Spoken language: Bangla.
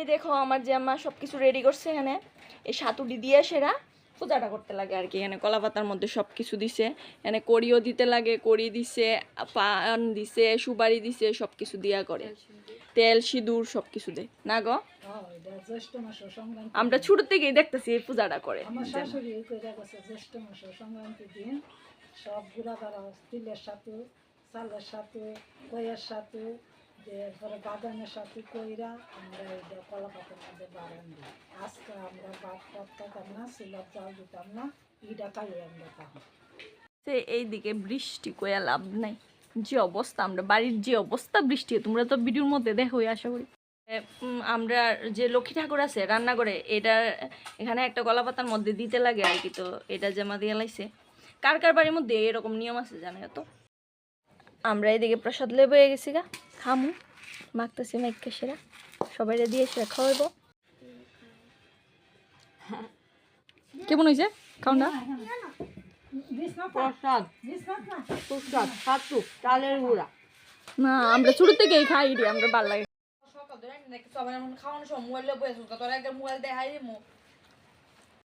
এই দেখো আমার যে আম্মা সবকিছু রেডি করছে এখানে এই সাতুটি দিয়ে সেরা পূজাটা করতে লাগে আর কি। এখানে কলা পাতার মধ্যে সব কিছু দিছে, এখানে কড়িও দিতে লাগে, কড়ি দিছে, পান দিছে, সুপারি দিছে, সব কিছু দিয়া করে, তেল সিঁদুর সব কিছু দেয় না গো। আমরা ছোট থেকেই দেখতেছি এই পূজাটা করে। আমার শাশুড়ি কইরা গেছে জ্যৈষ্ঠ মাসে সংক্রান্তির দিন সব গুড়া করা তিলের সাথে, চালের সাথে, কইয়ের সাথে, এরপরে বাদামের সাথে কইরা আমরা এই কলা পাতার মধ্যে বাড়ান দিই। আজকে আমরা ভাত পাতাম না, সিলাপ চাল দিতাম না, ইটা খাইয়ে আমরা খাবো। এইদিকে বৃষ্টি কয়া লাভ নাই, যে অবস্থা আমরা বাড়ির যে অবস্থা বৃষ্টি, তোমরা তো ভিডিওর মধ্যে দেখো আশা করি। আমরা যে লক্ষ্মী ঠাকুর আছে রান্না করে এটা এখানে একটা কলা পাতার মধ্যে দিতে লাগে আর কি। তো এটা জামা দিয়ে লাইছে, কার কার বাড়ির মধ্যে এরকম নিয়ম আছে জানে তো। আমরা এদিকে প্রসাদ লেবো হয়ে গেছি গা, খামু মাখতেছি মাইকা সেরা সবাই দিয়ে সেরা খাওয়াইব। কেমন হয়েছে খাও না? না আমরা ছোট থেকেই খাই রে, আমরা ভালো লাগে। সকাল ধরে খাওয়ানোর সময় মোবাইল বসে তোরা একবার মোবাইল দেখাই